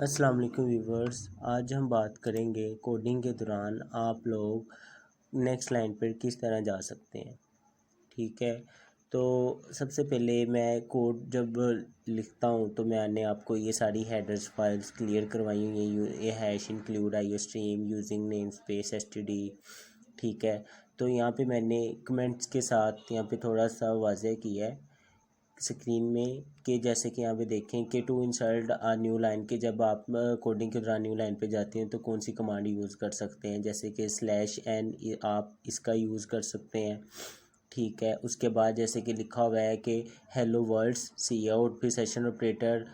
अस्सलाम वालेकुम व्यूवर्स। आज हम बात करेंगे कोडिंग के दौरान आप लोग नेक्स्ट लाइन पर किस तरह जा सकते हैं। ठीक है, तो सबसे पहले मैं कोड जब लिखता हूँ तो मैंने आपको ये सारी हेडर्स फाइल्स क्लियर करवाई हुई हैं। ये hash include IO stream using name space STD. ठीक है, तो यहाँ पे मैंने कमेंट्स के साथ यहाँ पे थोड़ा सा वाज़ह किया है स्क्रीन में कि जैसे कि यहाँ पे देखें कि to insert a new line के जब आप कोडिंग के दौरान न्यू लाइन पे जाते हैं तो कौन सी कमांड यूज़ कर सकते हैं। जैसे कि /n आप इसका यूज़ कर सकते हैं। ठीक है, उसके बाद जैसे कि लिखा हुआ है कि हेलो वर्ड्स सी आउट, फिर सेशन ऑपरेटर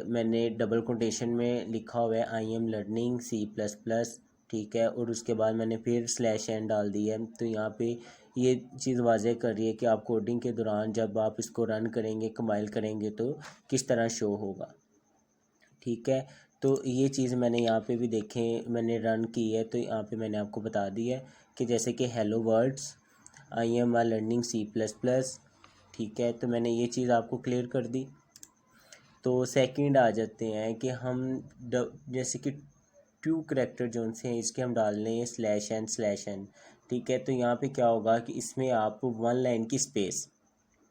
मैंने डबल कोटेशन में लिखा हुआ है आई एम लर्निंग C++। ठीक है, और उसके बाद मैंने फिर /n डाल दिया है। तो यहाँ पे ये चीज़ वाज़ह कर रही है कि आप कोडिंग के दौरान जब आप इसको रन करेंगे, कंपाइल करेंगे तो किस तरह शो होगा। ठीक है, तो ये चीज़ मैंने यहाँ पे भी देखें, मैंने रन की है तो यहाँ पे मैंने आपको बता दिया है कि जैसे कि hello words I am a learning C++। ठीक है, तो मैंने ये चीज़ आपको क्लियर कर दी। तो सेकंड आ जाते हैं कि हम जैसे कि टू करैक्टर जो से हैं इसके हम डाल लें /n/n। ठीक है, तो यहाँ पे क्या होगा कि इसमें आप वन लाइन की स्पेस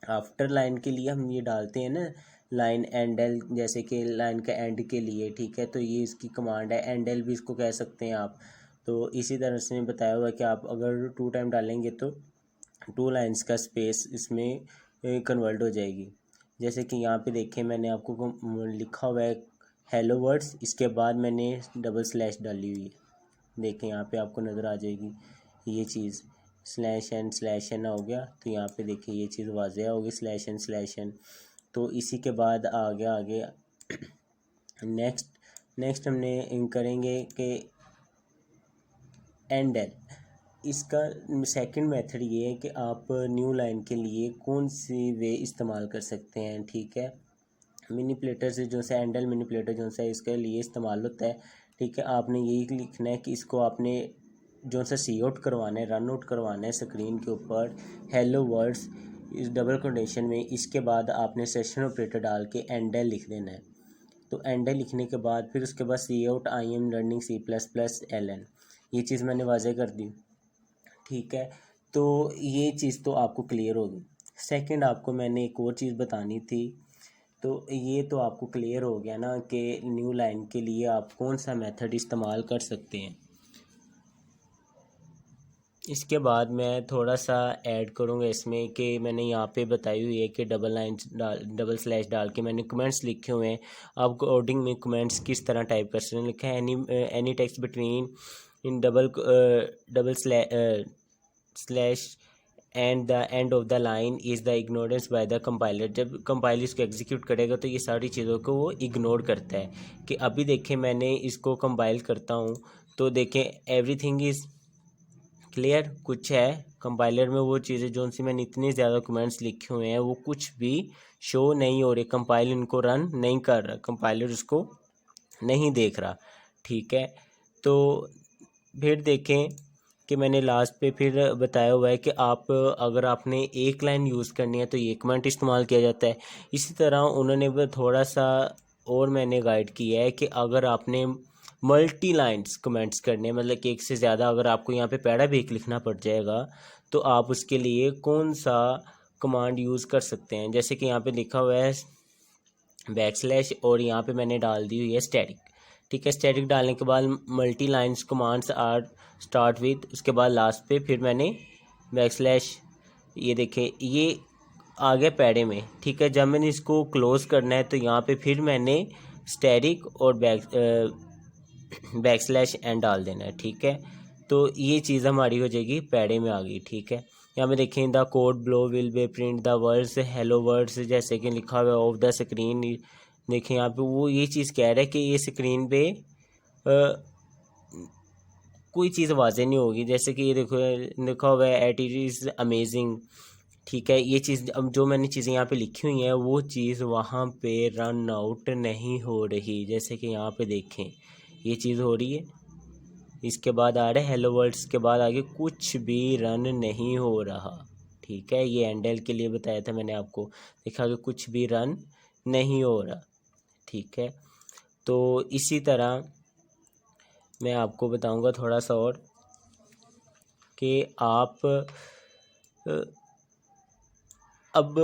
आफ्टर लाइन के लिए हम ये डालते हैं ना, लाइन एंडल, जैसे कि लाइन का एंड के लिए। ठीक है, तो ये इसकी कमांड है, एंडल भी इसको कह सकते हैं आप। तो इसी तरह से बताया हुआ कि आप अगर 2 टाइम डालेंगे तो 2 लाइन्स का स्पेस इसमें कन्वर्ट हो जाएगी। जैसे कि यहाँ पे देखें मैंने आपको लिखा हुआ है हेलो वर्ड्स, इसके बाद मैंने डबल स्लैश डाली हुई है। देखें यहाँ पे आपको नज़र आ जाएगी ये चीज़ /n/n हो गया। तो यहाँ पे देखिए ये चीज़ वाज़ह होगी /n/n। तो इसी के बाद आगे नेक्स्ट हमने करेंगे कि एंडल। इसका सेकंड मेथड ये है कि आप न्यू लाइन के लिए कौन सी वे इस्तेमाल कर सकते हैं। ठीक है, मैनिपुलेटर से जो सा एंडल मैनिपुलेटर जो सा इसके लिए इस्तेमाल होता है। ठीक है, आपने यही लिखना है कि इसको आपने जो सा सी आउट करवाना है, रन आउट करवाना है स्क्रीन के ऊपर हेलो वर्ड्स इस डबल कोटेशन में। इसके बाद आपने सेशन ऑपरेटर डाल के एंडल लिख देना है। तो एंडल लिखने के बाद फिर उसके बाद cout I am learning C++ln। ये चीज़ मैंने वाज़ह कर दी। ठीक है, तो ये चीज़ तो आपको क्लियर होगी। सेकंड आपको मैंने एक और चीज़ बतानी थी, तो ये तो आपको क्लियर हो गया ना कि न्यू लाइन के लिए आप कौन सा मेथड इस्तेमाल कर सकते हैं। इसके बाद मैं थोड़ा सा ऐड करूँगा इसमें कि मैंने यहाँ पे बताई हुई है कि डबल स्लैश डाल के मैंने कमेंट्स लिखे हुए हैं। आप कोडिंग में कमेंट्स किस तरह टाइप कर सकते हैं। लिखा है any text between in double slash and the end of the line is the ignorance by the compiler. जब कंपाइलर इसको एग्जीक्यूट करेगा तो ये सारी चीज़ों को वो इग्नोर करता है। कि अभी देखें मैंने इसको कंपाइल करता हूँ तो देखें एवरीथिंग इज़ क्लियर। कुछ है कंपाइलर में वो चीज़ें जो सी मैंने इतने ज़्यादा कमेंट्स लिखे हुए हैं वो कुछ भी शो नहीं हो रहे। कंपाइलर इनको रन नहीं कर रहा, कंपाइलर उसको नहीं देख रहा। ठीक है, तो फिर देखें कि मैंने लास्ट पे फिर बताया हुआ है कि आप अगर आपने एक लाइन यूज़ करनी है तो ये कमेंट इस्तेमाल किया जाता है। इसी तरह उन्होंने थोड़ा सा और मैंने गाइड किया है कि अगर आपने मल्टी लाइन्स कमेंट्स करने, मतलब कि एक से ज़्यादा, अगर आपको यहाँ पे पैरा भी एक लिखना पड़ जाएगा तो आप उसके लिए कौन सा कमांड यूज़ कर सकते हैं। जैसे कि यहाँ पे लिखा हुआ है / और यहाँ पे मैंने डाल दी हुई है स्टैटिक। ठीक है, स्टैटिक डालने के बाद multi lines commands are start with, उसके बाद लास्ट पे फिर मैंने / ये देखें ये आ गया पैडे में। ठीक है, जब मैंने इसको क्लोज़ करना है तो यहाँ पे फिर मैंने स्टैटिक और /n डाल देना है। ठीक है, तो ये चीज़ हमारी हो जाएगी पैडे में आ गई। ठीक है, यहाँ पे देखें the code below will be print the words hello words जैसे कि लिखा हुआ है ऑफ द स्क्रीन। देखें यहाँ पे वो ये चीज़ कह रहा है कि ये स्क्रीन पे कोई चीज़ वाज़े नहीं होगी। जैसे कि ये देखो लिखा हुआ है एट इज़ अमेजिंग। ठीक है, ये चीज़ अब जो मैंने चीज़ें यहाँ पे लिखी हुई हैं वो चीज़ वहाँ पे रन आउट नहीं हो रही। जैसे कि यहाँ पे देखें ये चीज़ हो रही है, इसके बाद आ रहा है हेलो वर्ड्स के बाद आगे कुछ भी रन नहीं हो रहा। ठीक है, ये एंडल के लिए बताया था मैंने आपको, देखा कि कुछ भी रन नहीं हो रहा। ठीक है, तो इसी तरह मैं आपको बताऊंगा थोड़ा सा और कि आप अब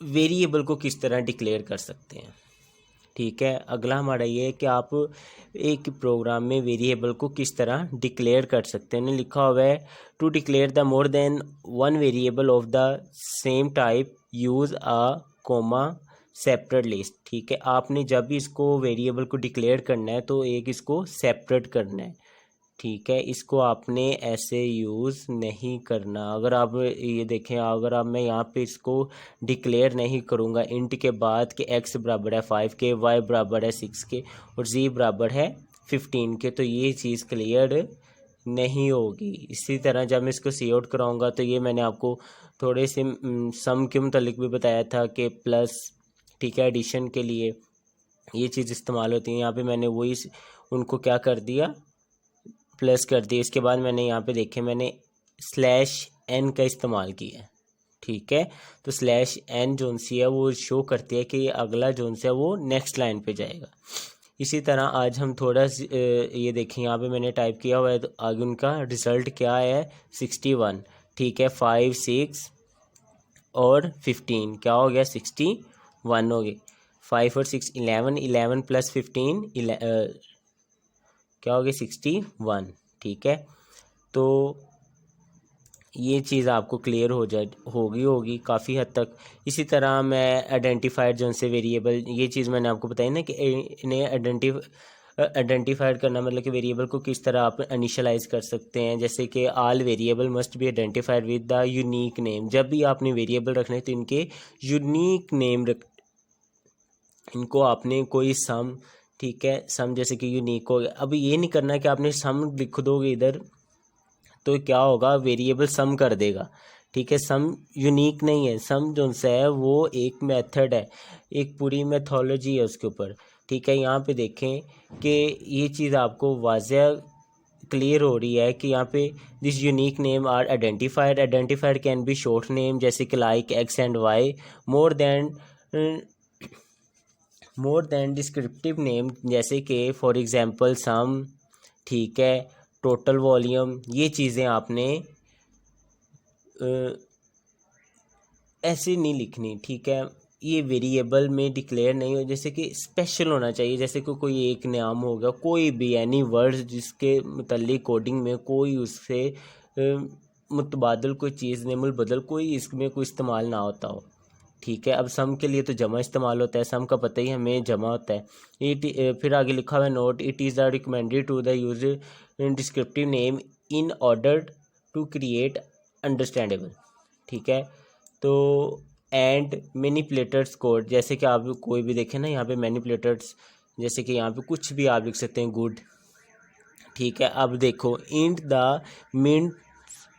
वेरिएबल को किस तरह डिक्लेयर कर सकते हैं। ठीक है, अगला हमारा ये है कि आप एक प्रोग्राम में वेरिएबल को किस तरह डिक्लेयर कर सकते हैं। लिखा हुआ है to declare the more than one variable of the same type use a comma separate list. ठीक है, आपने जब भी इसको वेरिएबल को डिक्लेयर करना है तो एक इसको सेपरेट करना है। ठीक है, इसको आपने ऐसे यूज़ नहीं करना। अगर आप ये देखें, अगर आप मैं यहाँ पे इसको डिक्लेयर नहीं करूँगा इंट के बाद कि x बराबर है 5 के, y बराबर है 6 के और z बराबर है 15 के, तो ये चीज़ क्लियर नहीं होगी। इसी तरह जब मैं इसको सी आउट कराऊँगा तो ये मैंने आपको थोड़े से सम के मुतालिक भी बताया था कि प्लस, ठीक है, एडिशन के लिए ये चीज़ इस्तेमाल होती है। यहाँ पे मैंने वही उनको क्या कर दिया, प्लस कर दिया। इसके बाद मैंने यहाँ पे देखे मैंने /n का इस्तेमाल किया है। ठीक है, तो /n जोन सी है वो शो करती है कि अगला जोन सा है वो नेक्स्ट लाइन पे जाएगा। इसी तरह आज हम थोड़ा ये देखें, यहाँ पे मैंने टाइप किया हुआ है तो आगे उनका रिज़ल्ट क्या है 61। ठीक है, 5 6 और 15 क्या हो गया 61 हो गए। 5 और 6 11, 11 + 15 क्या हो गया 61। ठीक है, तो ये चीज़ आपको क्लियर होगी काफ़ी हद तक। इसी तरह मैं आइडेंटिफाइड जो से वेरिएबल, ये चीज़ मैंने आपको बताई ना कि इन्हें आइडेंटिफाइड करना मतलब कि वेरिएबल को किस तरह आप इनिशियलाइज कर सकते हैं। जैसे कि all variable must be identified with the unique name. जब भी आपने वेरिएबल रखने तो इनके यूनिक नेम इनको आपने कोई सम, ठीक है, सम जैसे कि यूनिक हो गया। अब ये नहीं करना कि आपने सम लिख दोगे इधर तो क्या होगा वेरिएबल सम कर देगा। ठीक है, सम यूनिक नहीं है, सम जो है वो एक मेथड है, एक पूरी मेथोलॉजी है उसके ऊपर। ठीक है, यहाँ पे देखें कि ये चीज़ आपको वाज़ह क्लियर हो रही है कि यहाँ पे this unique name are identified can be short name जैसे कि like x and y more than descriptive name जैसे कि फॉर एग्जांपल सम। ठीक है, टोटल वॉल्यूम, ये चीज़ें आपने ऐसे नहीं लिखनी। ठीक है, ये वेरिएबल में डिक्लेयर नहीं हो, जैसे कि स्पेशल होना चाहिए। जैसे कि कोई एक नाम होगा, कोई भी एनी वर्ड्स जिसके मुतल्लिक कोडिंग में कोई उससे मुतबादल कोई चीज़ नेमुल बदल कोई इसमें कोई इस्तेमाल ना होता हो। ठीक है, अब सम के लिए तो जमा इस्तेमाल होता है, सम का पता ही हमें जमा होता है। फिर आगे लिखा हुआ है note it is the recommended to the user descriptive name in order to create understandable. ठीक है, तो एंड मैनिपुलेटर्स कोड, जैसे कि आप कोई भी देखें ना यहाँ पे मैनिपुलेटर्स, जैसे कि यहाँ पे कुछ भी आप लिख सकते हैं गुड। ठीक है, अब देखो इंट द मिनट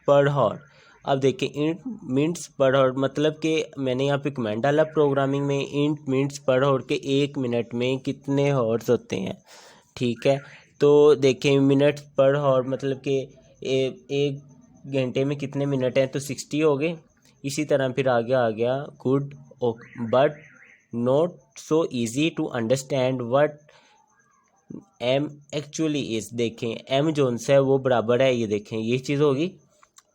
पर हॉर। अब देखिए इंट मिनट्स पर हॉर मतलब कि मैंने यहाँ पे कमेंट डाला प्रोग्रामिंग में इंट मिनट्स पर हॉर के 1 मिनट में कितने हॉर्स होते हैं। ठीक है, तो देखें मिनट्स पर हॉर मतलब कि 1 घंटे में कितने मिनट हैं, तो 60 हो गए। इसी तरह फिर आगे आ गया good but not so easy to understand what M actually is. देखें एम जोन से है वो बराबर है, ये देखें ये चीज़ होगी,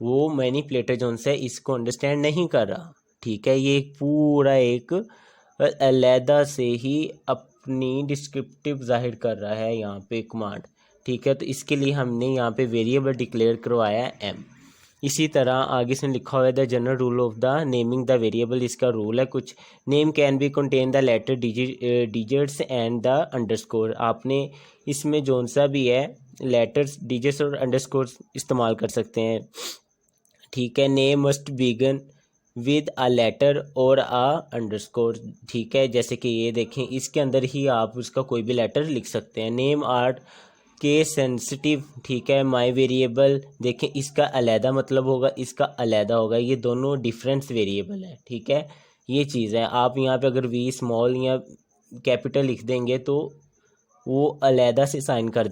वो मैनिपुलेटर जोन से इसको अंडरस्टैंड नहीं कर रहा। ठीक है, ये पूरा एक अलहदा से ही अपनी डिस्क्रिप्टिव जाहिर कर रहा है यहाँ पे कमांड। ठीक है, तो इसके लिए हमने यहाँ पे वेरिएबल डिक्लेयर करवाया है एम। इसी तरह आगे से लिखा हुआ है the general rule of the naming the variable. इसका रूल है कुछ, name can be contain the letter digits and the underscore. आपने इसमें जोन सा भी है लेटर्स डिजिट्स और अंडरस्कोर इस्तेमाल कर सकते हैं। ठीक है, name must begin with a letter और अ अंडरस्कोर। ठीक है, जैसे कि ये देखें इसके अंदर ही आप उसका कोई भी लेटर लिख सकते हैं। Name are case sensitive. ठीक है, माई वेरिएबल देखें इसका अलहदा मतलब होगा, इसका अलहदा होगा, ये दोनों डिफरेंस वेरिएबल है। ठीक है, ये चीज़ है। आप यहाँ पे अगर वी स्मॉल या कैपिटल लिख देंगे तो वो अलहदा से साइन कर देगा।